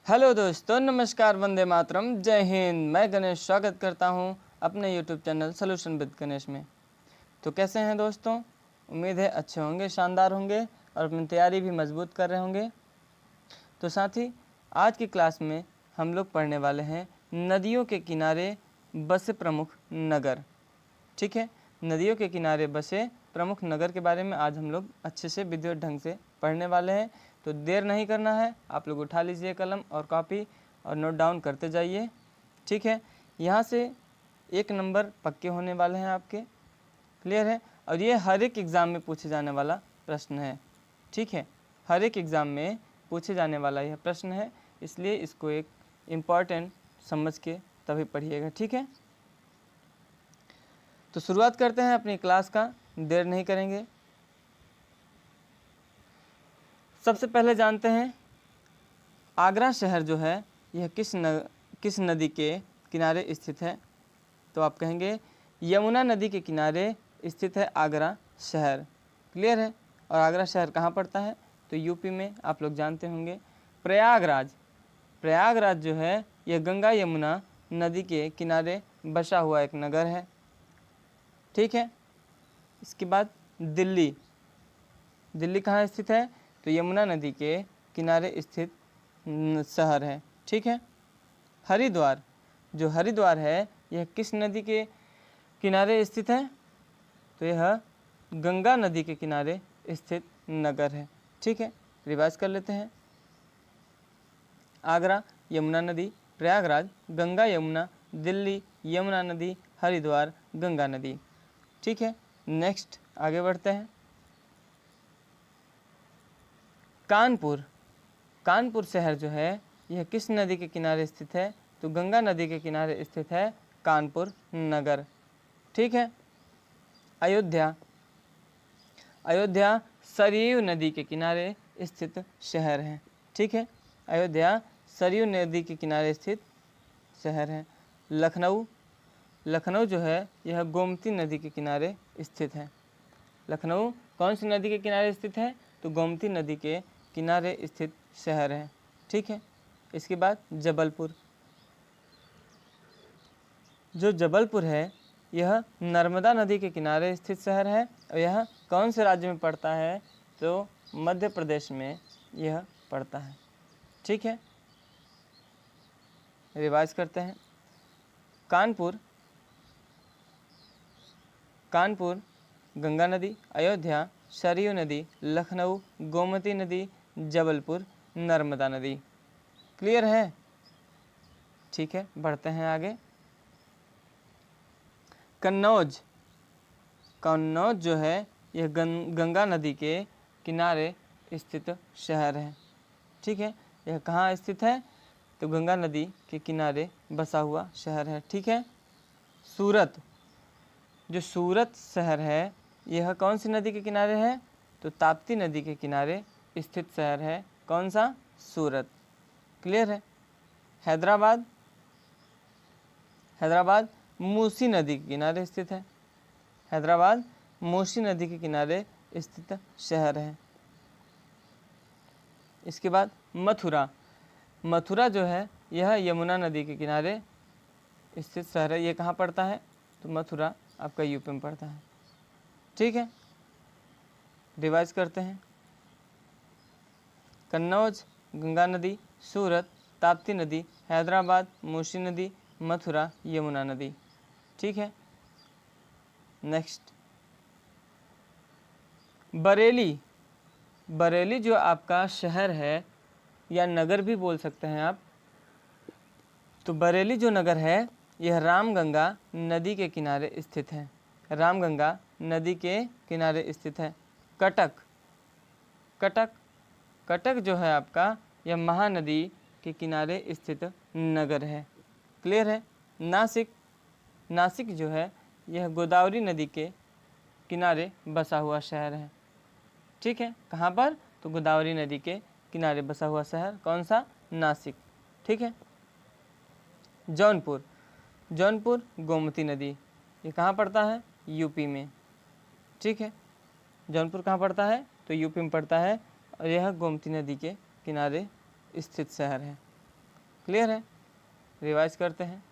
Hello दोस्तों, नमस्कार, वंदे मातरम, जय हिंद। मैं गणेश स्वागत करता हूं अपने YouTube channel solution with Ganesh में। तो कैसे हैं दोस्तों? उम्मीद है अच्छे होंगे, शानदार होंगे और अपनी तैयारी भी मजबूत कर रहे होंगे। तो साथ ही आज की क्लास में हम लोग पढ़ने वाले हैं नदियों के किनारे बसे प्रमुख नगर। ठीक है, नदियों के किनारे बसे प्रमुख नगर के बारे में आज हम लोग अच्छे से विधिवत ढंग से पढ़ने वाले हैं। तो देर नहीं करना है, आप लोग उठा लीजिए कलम और कॉपी और नोट डाउन करते जाइए। ठीक है, यहाँ से 1 नंबर पक्के होने वाले हैं आपके। क्लियर है? और ये हर एक एग्ज़ाम में पूछे जाने वाला प्रश्न है। ठीक है, हर एक एग्ज़ाम में पूछे जाने वाला यह प्रश्न है, इसलिए इसको एक इम्पॉर्टेंट समझ के तभी पढ़िएगा। ठीक है, तो शुरुआत करते हैं अपनी क्लास का, देर नहीं करेंगे। सबसे पहले जानते हैं आगरा शहर जो है यह किस नदी के किनारे स्थित है। तो आप कहेंगे यमुना नदी के किनारे स्थित है आगरा शहर। क्लियर है? और आगरा शहर कहाँ पड़ता है? तो यूपी में, आप लोग जानते होंगे। प्रयागराज जो है यह गंगा यमुना नदी के किनारे बसा हुआ एक नगर है। ठीक है, इसके बाद दिल्ली कहाँ स्थित है? तो यमुना नदी के किनारे स्थित शहर है। ठीक है, हरिद्वार है यह किस नदी के किनारे स्थित है? तो यह गंगा नदी के किनारे स्थित नगर है। ठीक है, रिवाइज कर लेते हैं। आगरा यमुना नदी, प्रयागराज गंगा यमुना, दिल्ली यमुना नदी, हरिद्वार गंगा नदी। ठीक है, नेक्स्ट आगे बढ़ते हैं। कानपुर शहर जो है यह किस नदी के किनारे स्थित है? तो गंगा नदी के किनारे स्थित है कानपुर नगर। ठीक है, अयोध्या सरयू नदी के किनारे स्थित शहर है। ठीक है, अयोध्या सरयू नदी के किनारे स्थित शहर है। लखनऊ जो है यह गोमती नदी के किनारे स्थित है। लखनऊ कौन सी नदी के किनारे स्थित है? तो गोमती नदी के किनारे स्थित शहर है। ठीक है, इसके बाद जबलपुर है यह नर्मदा नदी के किनारे स्थित शहर है और यह कौन से राज्य में पड़ता है? तो मध्य प्रदेश में यह पड़ता है। ठीक है, रिवाइज करते हैं। कानपुर गंगा नदी, अयोध्या सरयू नदी, लखनऊ गोमती नदी, जबलपुर नर्मदा नदी। क्लियर है? ठीक है, बढ़ते हैं आगे। कन्नौज जो है यह गंगा नदी के किनारे स्थित शहर है। ठीक है, यह कहाँ स्थित है? तो गंगा नदी के किनारे बसा हुआ शहर है। ठीक है, सूरत शहर है यह कौन सी नदी के किनारे है? तो ताप्ती नदी के किनारे स्थित शहर है। कौन सा? सूरत। क्लियर है? हैदराबाद मूसी नदी के किनारे स्थित है। हैदराबाद मूसी नदी के किनारे स्थित शहर है। इसके बाद मथुरा जो है यह यमुना नदी के किनारे स्थित शहर है। ये कहाँ पड़ता है? तो मथुरा आपका यूपी में पड़ता है। ठीक है, रिवाइज करते हैं। कन्नौज गंगा नदी, सूरत ताप्ती नदी, हैदराबाद मूसी नदी, मथुरा यमुना नदी। ठीक है, नेक्स्ट बरेली जो आपका शहर है या नगर भी बोल सकते हैं आप। तो बरेली जो नगर है यह रामगंगा नदी के किनारे स्थित है। रामगंगा नदी के किनारे स्थित है। कटक जो है आपका यह महानदी के किनारे स्थित नगर है। क्लियर है? नासिक जो है यह गोदावरी नदी के किनारे बसा हुआ शहर है। ठीक है, कहाँ पर? तो गोदावरी नदी के किनारे बसा हुआ शहर। कौन सा? नासिक। ठीक है, जौनपुर गोमती नदी, ये कहाँ पड़ता है? यूपी में। ठीक है, जौनपुर कहाँ पड़ता है? तो यूपी में पड़ता है और यह गोमती नदी के किनारे स्थित शहर है। क्लियर है? रिवाइज करते हैं।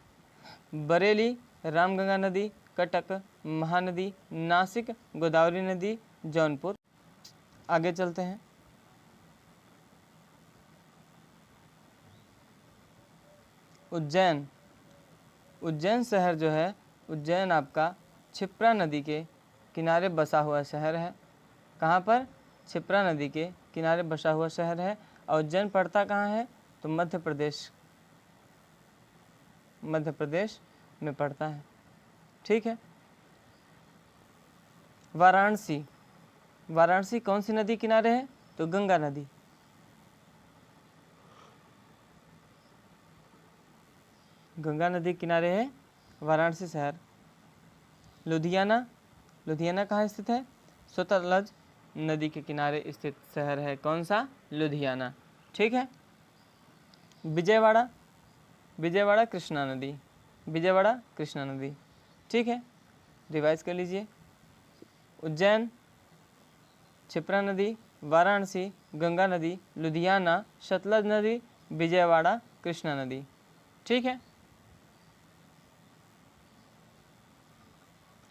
बरेली, रामगंगा नदी, कटक, महानदी, नासिक, गोदावरी नदी, जौनपुर। आगे चलते हैं। उज्जैन, उज्जैन शहर जो है, उज्जैन आपका क्षिप्रा नदी के किनारे बसा हुआ शहर है। कहाँ पर? क्षिप्रा नदी के किनारे बसा हुआ शहर है। और उज्जैन पड़ता कहाँ है? तो मध्य प्रदेश में पड़ता है। ठीक है। वाराणसी, वाराणसी कौन सी नदी किनारे है? तो गंगा नदी। गंगा नदी किनारे है वाराणसी शहर। लुधियाना, लुधियाना कहाँ स्थित है? सतलज नदी के किनारे स्थित शहर है। कौन सा? लुधियाना। ठीक है। विजयवाड़ा, विजयवाड़ा कृष्णा नदी, विजयवाड़ा कृष्णा नदी। ठीक है, रिवाइज कर लीजिए। उज्जैन, क्षिप्रा नदी, वाराणसी, गंगा नदी, लुधियाना, सतलज नदी, विजयवाड़ा, कृष्णा नदी। ठीक है,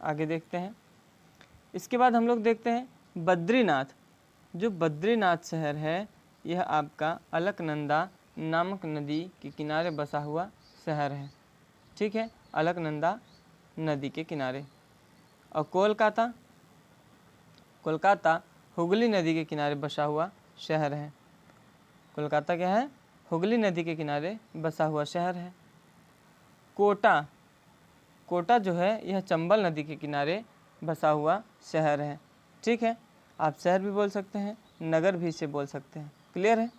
आगे देखते हैं। इसके बाद हम लोग देखते हैं बद्रीनाथ। जो बद्रीनाथ शहर है यह आपका अलकनंदा नामक नदी के किनारे बसा हुआ शहर है। ठीक है, अलकनंदा नदी के किनारे। और कोलकाता, कोलकाता हुगली नदी के किनारे बसा हुआ शहर है। कोलकाता क्या है? हुगली नदी के किनारे बसा हुआ शहर है। कोटा, कोटा जो है यह चंबल नदी के किनारे बसा हुआ शहर है। ठीक है, आप शहर भी बोल सकते हैं, नगर भी इसे बोल सकते हैं। क्लियर है?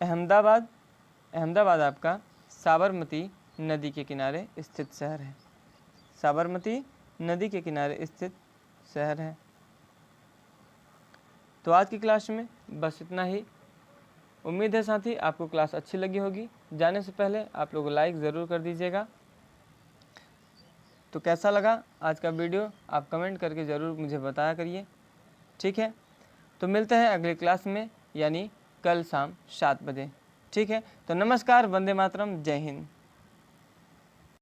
अहमदाबाद, अहमदाबाद आपका साबरमती नदी के किनारे स्थित शहर है। साबरमती नदी के किनारे स्थित शहर है। तो आज की क्लास में बस इतना ही। उम्मीद है साथी आपको क्लास अच्छी लगी होगी। जाने से पहले आप लोग लाइक ज़रूर कर दीजिएगा। तो कैसा लगा आज का वीडियो आप कमेंट करके ज़रूर मुझे बताया करिए। ठीक है, तो मिलते हैं अगली क्लास में, यानी कल शाम 7 बजे। ठीक है, तो नमस्कार, वंदे मातरम, जय हिंद।